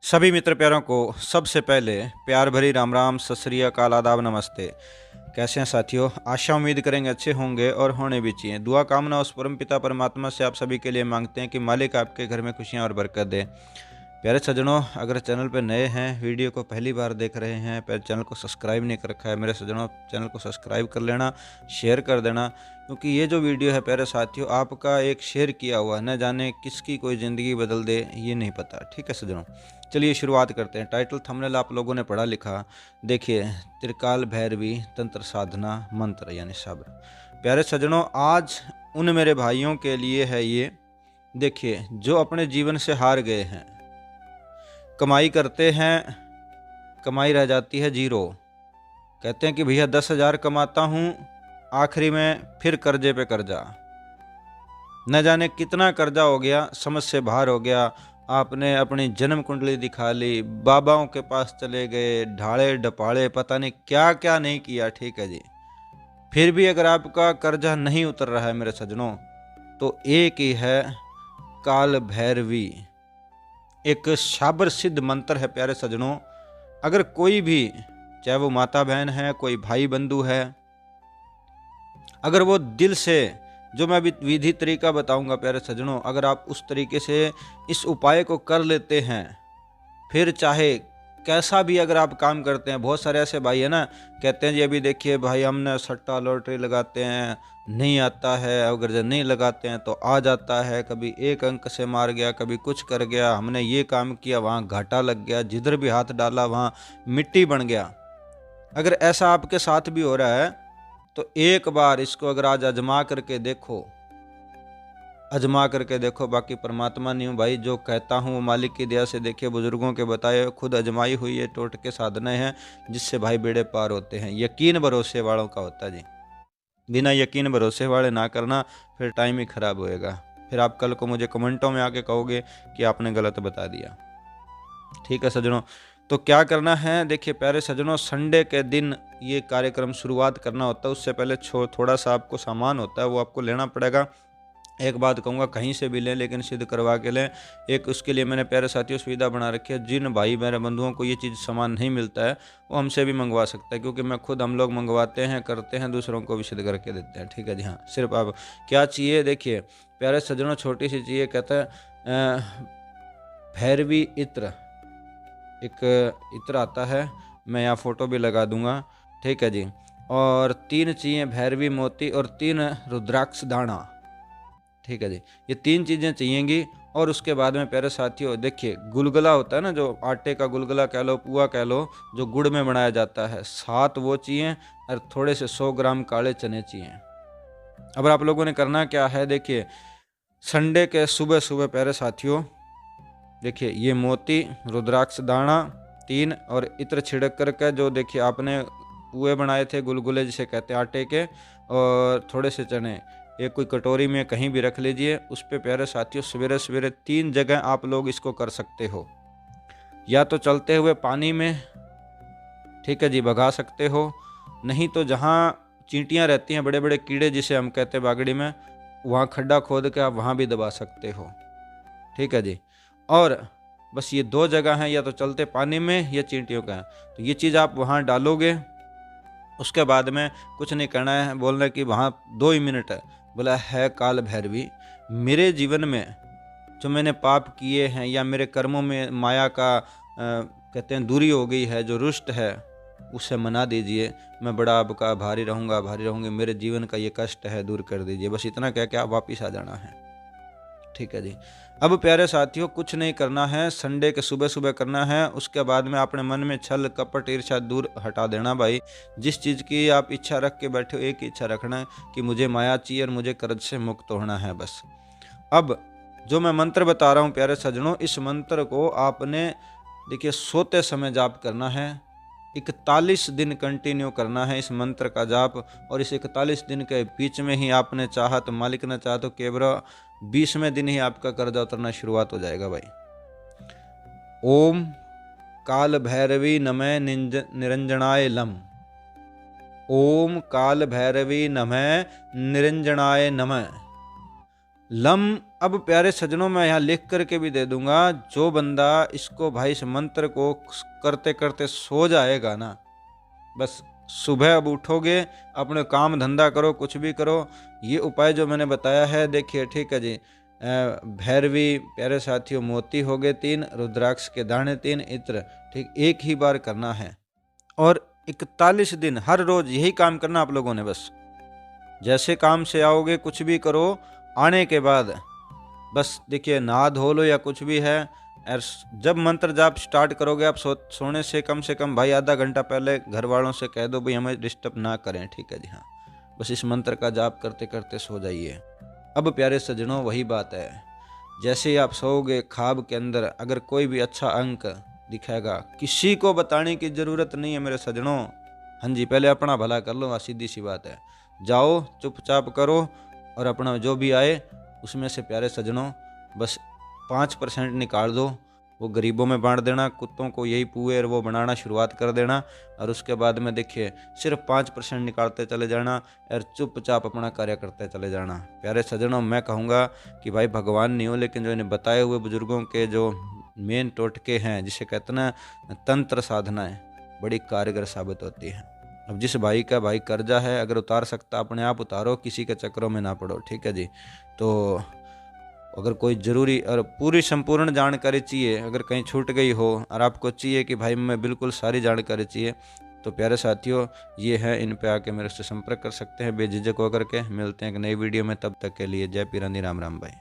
सभी मित्र प्यारों को सबसे पहले प्यार भरी राम राम, सत श्री अकाल, आदाब, नमस्ते। कैसे हैं साथियों? आशा उम्मीद करेंगे अच्छे होंगे और होने भी चाहिए। दुआ कामना उस परम पिता परमात्मा से आप सभी के लिए मांगते हैं कि मालिक आपके घर में खुशियां और बरकत दे। प्यारे सज्जनों, अगर चैनल पर नए हैं, वीडियो को पहली बार देख रहे हैं, पहले चैनल को सब्सक्राइब नहीं कर रखा है, मेरे सज्जनों चैनल को सब्सक्राइब कर लेना, शेयर कर देना, क्योंकि ये जो वीडियो है प्यारे साथियों, आपका एक शेयर किया हुआ न जाने किसकी कोई ज़िंदगी बदल दे, ये नहीं पता। ठीक है सज्जनों, चलिए शुरुआत करते हैं। टाइटल थंबनेल आप लोगों ने पढ़ा लिखा, देखिए, त्रिकाल भैरवी तंत्र साधना मंत्र यानी सब्र। प्यारे सज्जनों, आज उन मेरे भाइयों के लिए है ये, देखिए, जो अपने जीवन से हार गए हैं, कमाई करते हैं, कमाई रह जाती है जीरो। कहते हैं कि भैया 10,000 कमाता हूँ, आखिरी में फिर कर्जे पे कर्जा, न जाने कितना कर्जा हो गया, समझ से बाहर हो गया। आपने अपनी जन्म कुंडली दिखा ली, बाबाओं के पास चले गए, ढाले डपाड़े, पता नहीं क्या क्या नहीं किया। ठीक है जी, फिर भी अगर आपका कर्जा नहीं उतर रहा है मेरे सज्जनों, तो एक ही है काल भैरवी, एक शाबर सिद्ध मंत्र है। प्यारे सज्जनों, अगर कोई भी, चाहे वो माता बहन है, कोई भाई बंधु है, अगर वो दिल से, जो मैं अभी विधि तरीका बताऊंगा प्यारे सज्जनों, अगर आप उस तरीके से इस उपाय को कर लेते हैं, फिर चाहे कैसा भी अगर आप काम करते हैं। बहुत सारे ऐसे भाई है ना, कहते हैं जी अभी देखिए भाई, हमने सट्टा लॉटरी लगाते हैं, नहीं आता है, अगर जब नहीं लगाते हैं तो आ जाता है, कभी एक अंक से मार गया, कभी कुछ कर गया, हमने ये काम किया, वहाँ घाटा लग गया, जिधर भी हाथ डाला वहाँ मिट्टी बन गया। अगर ऐसा आपके साथ भी हो रहा है, तो एक बार इसको अगर आज आजमा करके देखो, आजमा करके देखो। बाकी परमात्मा नहीं हूँ भाई, जो कहता हूँ वो मालिक की दया से, देखिए बुजुर्गों के बताए, खुद आजमाई हुई ये टोटके साधने हैं, जिससे भाई बेड़े पार होते हैं। यकीन भरोसे वालों का होता है जी, बिना यकीन भरोसे वाले ना करना, फिर टाइम ही खराब होएगा। फिर आप कल को मुझे कमेंटों में आके कहोगे कि आपने गलत बता दिया। ठीक है सज्जनों, तो क्या करना है, देखिए प्यारे सज्जनों, संडे के दिन ये कार्यक्रम शुरुआत करना होता है। उससे पहले थोड़ा सा आपको सामान होता है, वो आपको लेना पड़ेगा। एक बात कहूँगा, कहीं से भी लें, लेकिन सिद्ध करवा के लें। एक उसके लिए मैंने प्यारे साथियों सुविधा बना रखी है, जिन भाई मेरे बंधुओं को ये चीज़ सामान नहीं मिलता है, वो हमसे भी मंगवा सकता है, क्योंकि मैं खुद, हम लोग मंगवाते हैं, करते हैं, दूसरों को भी सिद्ध करके देते हैं। ठीक है जी हाँ, सिर्फ आप क्या चाहिए, देखिए प्यारे सज्जनों, छोटी सी चाहिए, कहता है भैरवी इत्र, एक इत्र आता है, मैं यहाँ फ़ोटो भी लगा दूंगा। ठीक है जी, और 3 चाहिए भैरवी मोती और 3 रुद्राक्ष दाना। ठीक है जी, ये 3 चीज़ें चाहिएंगी। और उसके बाद में प्यारे साथियों, देखिए गुलगुला होता है ना, जो आटे का गुलगुला कह लो, पुआ कह लो, जो गुड़ में बनाया जाता है, 7 वो चाहिए, और थोड़े से 100 ग्राम काले चने चाहिए। अब आप लोगों ने करना क्या है, देखिए संडे के सुबह सुबह प्यारे साथियों, देखिए ये मोती, रुद्राक्ष दाना 3 और इत्र छिड़क करके, जो देखिए आपने पुए बनाए थे, गुलगुले जिसे कहते हैं आटे के, और थोड़े से चने, एक कोई कटोरी में कहीं भी रख लीजिए। उस पे प्यारे साथियों सवेरे सवेरे 3 जगह आप लोग इसको कर सकते हो। या तो चलते हुए पानी में, ठीक है जी, भगा सकते हो, नहीं तो जहाँ चींटियाँ रहती हैं, बड़े बड़े कीड़े जिसे हम कहते हैं बागड़ी में, वहाँ खड्डा खोद के आप वहाँ भी दबा सकते हो। ठीक है जी, और बस ये 2 जगह हैं, या तो चलते पानी में या चींटियों का है, तो ये चीज़ आप वहाँ डालोगे। उसके बाद में कुछ नहीं करना है, बोलना कि वहाँ 2 ही मिनट है, बोला है काल भैरवी, मेरे जीवन में जो मैंने पाप किए हैं, या मेरे कर्मों में माया का कहते हैं दूरी हो गई है, जो रुष्ट है, उसे मना दीजिए। मैं बड़ा आपका आभारी रहूँगा, आभारी रहूँगी, मेरे जीवन का ये कष्ट है, दूर कर दीजिए। बस इतना कह के आप वापिस आ जाना है। ठीक है जी, अब प्यारे साथियों कुछ नहीं करना है, संडे के सुबह सुबह करना है। उसके बाद में अपने मन में छल कपट ईर्ष्या दूर हटा देना भाई। जिस चीज़ की आप इच्छा रख के बैठे हो, एक ही इच्छा रखना है कि मुझे माया चाहिए और मुझे कर्ज से मुक्त होना है, बस। अब जो मैं मंत्र बता रहा हूँ प्यारे सज्जनों, इस मंत्र को आपने देखिए सोते समय जाप करना है। 41 दिन कंटिन्यू करना है इस मंत्र का जाप, और इस 41 दिन के बीच में ही आपने चाहा तो, मालिक ने चाहा तो केवल 20वें दिन ही आपका कर्जा उतरना शुरुआत हो जाएगा भाई। ओम काल भैरवी नमः निरंजनाय लम, ओम काल भैरवी नमः निरंजनाय नमः, लम अब प्यारे सज्जनों मैं यहाँ लिख करके भी दे दूंगा, जो बंदा इसको भाई इस मंत्र को करते करते सो जाएगा ना, बस सुबह अब उठोगे, अपने काम धंधा करो, कुछ भी करो, ये उपाय जो मैंने बताया है देखिए, ठीक है जी। भैरवी प्यारे साथियों मोती हो गए 3, रुद्राक्ष के दाने 3, इत्र, ठीक, एक ही बार करना है और 41 दिन हर रोज यही काम करना आप लोगों ने। बस जैसे काम से आओगे कुछ भी करो, आने के बाद बस देखिए नहा धो लो या कुछ भी है, और जब मंत्र जाप स्टार्ट करोगे आप सोने से कम भाई आधा घंटा पहले घर वालों से कह दो भाई हमें डिस्टर्ब ना करें, ठीक है जी। हाँ, बस इस मंत्र का जाप करते करते सो जाइए। अब प्यारे सज्जनों वही बात है, जैसे ही आप सोओगे ख्वाब के अंदर अगर कोई भी अच्छा अंक दिखेगा, किसी को बताने की ज़रूरत नहीं है मेरे सज्जनों। हाँ जी, पहले अपना भला कर लो, सीधी सी बात है। जाओ चुपचाप करो और अपना जो भी आए उसमें से प्यारे सज्जनों बस 5% निकाल दो, वो गरीबों में बांट देना, कुत्तों को यही पुए और वो बनाना शुरुआत कर देना, और उसके बाद में देखिए सिर्फ 5% निकालते चले जाना और चुपचाप अपना कार्य करते चले जाना। प्यारे सज्जनों मैं कहूँगा कि भाई भगवान नहीं हो, लेकिन जो इन्हें बताए हुए बुजुर्गों के जो मेन टोटके हैं, जिसे कहते हैं ना तंत्र साधनाएँ, बड़ी कारगर साबित होती है। अब जिस भाई का भाई कर्जा है, अगर उतार सकता अपने आप उतारो, किसी के चक्करों में ना पड़ो, ठीक है जी। तो अगर कोई ज़रूरी और पूरी संपूर्ण जानकारी चाहिए, अगर कहीं छूट गई हो और आपको चाहिए कि भाई मैं बिल्कुल सारी जानकारी चाहिए, तो प्यारे साथियों ये है, इन पे आके मेरे से संपर्क कर सकते हैं बेझिझक होकर के। मिलते हैं एक नई वीडियो में, तब तक के लिए जय पीरानी, राम राम भाई।